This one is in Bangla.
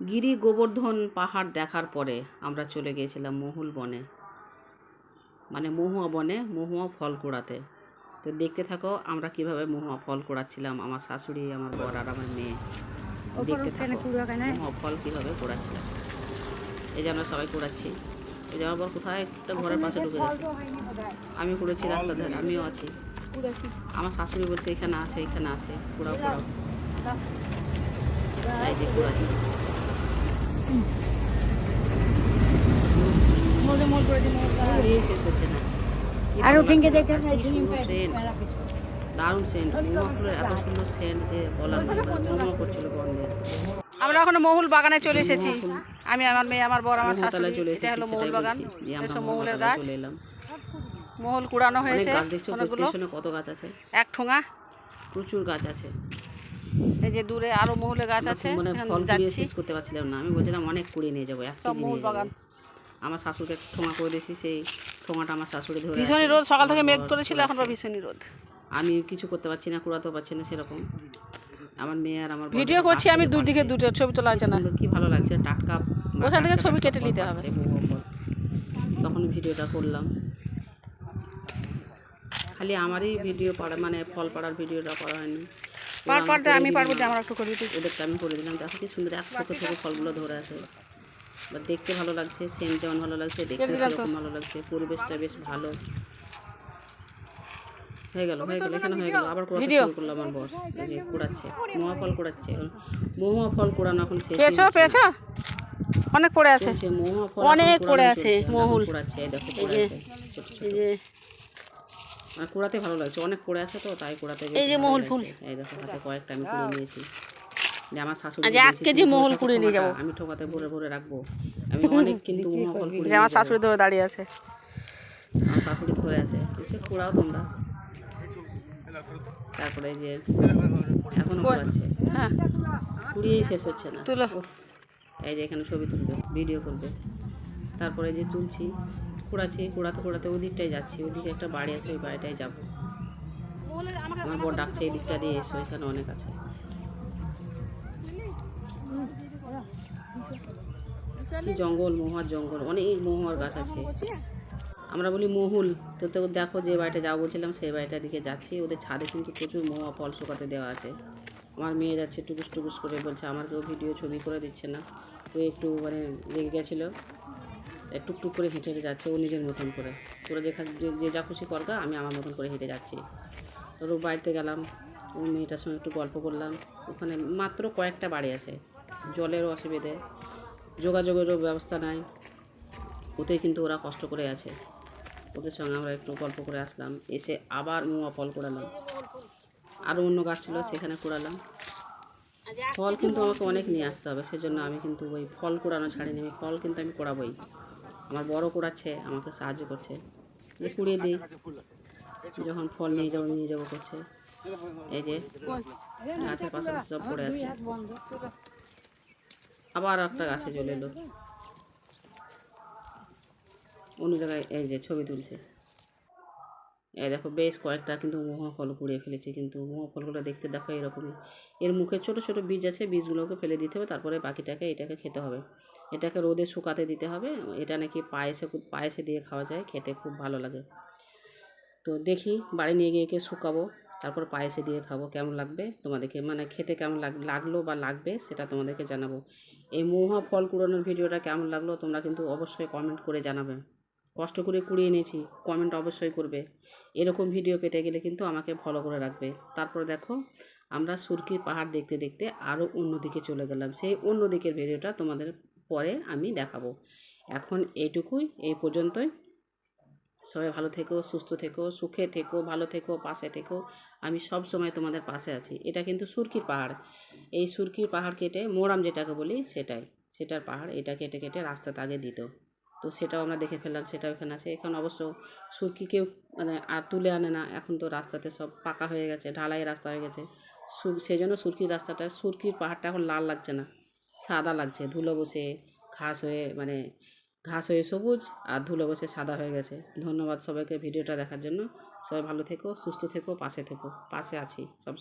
গিরি গোবর্ধন পাহাড় দেখার পরে আমরা চলে গিয়েছিলাম মহুল বনে, মানে মহুয়া বনে মহুয়া ফল কুড়াতে। তো দেখতে থাকো আমরা কিভাবে মহুয়া ফল কুড়াচ্ছিলাম, আমার শাশুড়ি, আমার বর আর আমার মেয়ে। দেখতে থাকো মহুয়া ফল কীভাবে কুড়াচ্ছিলাম। এই যে আমরা সবাই কুড়াচ্ছি। এই যে আমার বর কোথায় একটা ঘরের পাশে ঢুকে গেছে। আমি কুড়েছি রাস্তার ধারে, আমিও আছি। আমার শাশুড়ি বলছে এখানে আছে, এখানে আছে, কুড়াও কুড়াও। এই যে কুড়াচ্ছি। শেষ হচ্ছে না। দারুণ সেন্ট, মহুয়া এত সুন্দর সেন্ট যে বলার মনে করছিল গন্ধে। আমরা এখন মহুল বাগানে চলে এসেছি। আমি, আমার মেয়ে, আমার বর, আমার শাশুড়ি। এটা হলো মহুল বাগান, এসব মহুলের গাছ। চলে এলাম। মহুল কুড়ানো হয়েছে অনেকগুলো। কত গাছ আছে, এক ঠোঙা প্রচুর গাছ আছে। এই যে দূরে আরো মহুলের গাছ আছে। মানে ফল কুড়িয়ে শেষ করতে পারছিলাম না, আমি বলছিলাম অনেক কুড়িয়ে নিয়ে যাবো, এক কেজি নিয়ে যাবো। আমার শাশুড়িকে ঠোঙা করে দিয়েছি, সেই ঠোঙাটা আমার শাশুড়ি ধরে। ভীষণই রোদ, সকাল থেকে মেঘ করেছিল, এখন ভীষণই রোদ। আমি কিছু করতে পারছি না, কুড়াতেও পারছি না সেরকম। আমার মেয়ে আর আমার ভিডিও করছি আমি, দুদিকে দুটো ছবি তোলা হচ্ছে না। কি ভালো লাগছে, টাটকা। ওখান থেকে ছবি কেটে নিতে হবে। তখন ভিডিওটা করলাম। খালি আমারই ভিডিও পড়া, মানে ফল পাড়ার ভিডিওটা করা হয়নি। আমি পারবো যে আমার একটু করে দিই। ওদেরকে আমি করে দিলাম। দেখো কি সুন্দর এক ফোঁটা থেকে ফলগুলো ধরে আছে। বা দেখতে ভালো লাগছে, সেন্ট যেমন ভালো লাগছে, দেখতে সেরকম ভালো লাগছে। পরিবেশটা বেশ ভালো। হয়ে গেল এখানে হয়ে গেল। আবার কুড়াতে শুরু করলো আমার বর। এই যে কুড়াচ্ছে, মহুয়া ফল কুড়াচ্ছে। মহুয়া ফল কুড়ানো এখন শেষ। পেয়েছো? অনেক পড়ে আছে, মহুয়া ফল অনেক পড়ে আছে। মহুল কুড়াচ্ছে, এই দেখো পড়ে আছে ছোট ছোট। এই যে আর কুড়াতে ভালো লাগছে, অনেক পড়ে আছে তো তাই কুড়াতে। এই যে মহুল ফুল, এই দেখো হাতে কয়েকটা আমি কুড়িয়ে নিয়েছি। যে আমার শাশুড়ি 1 কেজি মহুল কুড়িয়ে নিয়ে যাবো। আমি ঠোকাতে ভরে ভরে রাখবো। আমি অনেক কিন্তু মহুয়া ফল কুড়িয়ে। আমার শাশুড়ি ধরে দাঁড়িয়ে আছে, আমার শাশুড়ি ধরে আছে। এসে কুড়াও তোমরা। তারপরে এই যে এখনো কুড়াচ্ছে, কুড়িয়েই শেষ হচ্ছে না। এই যে এখানে ছবি তুলবে, ভিডিও করবে। তারপরে যে তুলছি, কুড়াচ্ছি, কুড়াতে কুড়াতে ওই দিকটায় যাচ্ছি। ওইদিকে একটা বাড়ি আছে, ওই বাড়িটায় যাবো। আমার বর ডাকছে এই দিকটা দিয়ে এসো, এখানে অনেক আছে। কি জঙ্গল, মহুয়ার জঙ্গল, অনেক মহুয়ার গাছ আছে। আমরা বলি মহুল। তো দেখো যে বাড়িটা যাবো বলছিলাম সেই বাড়িটার দিকে যাচ্ছি। ওদের ছাদে কিন্তু প্রচুর মহুয়া ফল শুকাতে দেওয়া আছে। আমার মেয়ে যাচ্ছে টুকুস টুকুস করে, বলছে আমার কেউ ভিডিও ছবি করে দিচ্ছে না। তো একটু মানে লেগে গেছিলো, টুকটুক করে হেঁটে হেঁটে যাচ্ছে ও নিজের মতন করে। তোরা যে যা খুশি করগা, আমি আমার মতন করে হেঁটে যাচ্ছি। তোর বাড়িতে গেলাম, ওই মেয়েটার সঙ্গে একটু গল্প করলাম। ওখানে মাত্র কয়েকটা বাড়ি আছে, জলেরও অসুবিধে, যোগাযোগেরও ব্যবস্থা নাই। ওতেই কিন্তু ওরা কষ্ট করে আছে। ওদের সঙ্গে আমরা একটু গল্প করে আসলাম। এসে আবার মহুয়া ফল কুড়ালাম। আরও অন্য গাছ ছিল, সেখানে কুড়ালাম। ফল কিন্তু আমাকে অনেক নিয়ে আসতে হবে, সেজন্য আমি কিন্তু ওই ফল কুড়ানো ছাড়িনি। ফল কিন্তু আমি কুড়াবই। আমার বড় কুড়াচ্ছে, আমাকে সাহায্য করছে যে কুড়িয়ে দিই, যখন ফল নিয়ে যাবো করছে। এই যে গাছের পাশাপাশি সব পড়ে আছে। আবার একটা গাছে চলে এলো অন্য জায়গায়। এই যে ছবি তুলছে। এই দেখো বেশ কয়েকটা কিন্তু মহুয়া ফল কুড়িয়ে ফেলেছে। কিন্তু মহুয়া ফলগুলো দেখতে দেখো এরকমই। এর মুখে ছোট ছোট বীজ আছে, বীজগুলোকে ফেলে দিতে হবে। তারপরে বাকিটাকে এটাকে খেতে হবে। এটাকে রোদে শুকাতে দিতে হবে। এটা নাকি পায়েসে দিয়ে খাওয়া যায়, খেতে খুব ভালো লাগে। তো দেখি বাড়ি নিয়ে গিয়ে শুকাবো, তারপর পায়েসে দিয়ে খাবো। কেমন লাগবে তোমাদেরকে, মানে খেতে কেমন লাগলো বা লাগবে সেটা তোমাদেরকে জানাবো। এই মহুয়া ফল কুড়ানোর ভিডিওটা কেমন লাগলো তোমরা কিন্তু অবশ্যই কমেন্ট করে জানাবে। কষ্ট করে কুড়িয়ে এনেছি, কমেন্ট অবশ্যই করবে। এরকম ভিডিও পেতে গেলে কিন্তু আমাকে ফলো করে রাখবে। তারপর দেখো আমরা সুরকির পাহাড় দেখতে দেখতে আরও অন্যদিকে চলে গেলাম। সেই অন্য দিকের ভিডিওটা তোমাদের পরে আমি দেখাবো। এখন এইটুকুই, এই পর্যন্তই। সবাই ভালো থেকো, সুস্থ থেকো, সুখে থেকো, ভালো থেকো, পাশে থেকো। আমি সব সময় তোমাদের পাশে আছি। এটা কিন্তু সুরকির পাহাড়। এই সুরকির পাহাড় কেটে মোরাম যেটাকে বলি সেটার পাহাড়। এটা কেটে কেটে রাস্তাতে আগে দিত। তো সেটাও আমরা দেখে ফেললাম, সেটাও এখানে আছে। এখন অবশ্য সুরকি কেউ মানে আর তুলে আনে না। এখন তো রাস্তাতে সব পাকা হয়ে গেছে, ঢালাই রাস্তা হয়ে গেছে। সেই জন্য সুরকির পাহাড়টা এখন লাল লাগছে না, সাদা লাগছে। ধুলো বসে ঘাস হয়ে সবুজ, আর ধুলো বসে সাদা হয়ে গেছে। ধন্যবাদ সবাইকে ভিডিওটা দেখার জন্য। সবাই ভালো থেকো, সুস্থ থেকো, পাশে থেকো। পাশে আছি সব।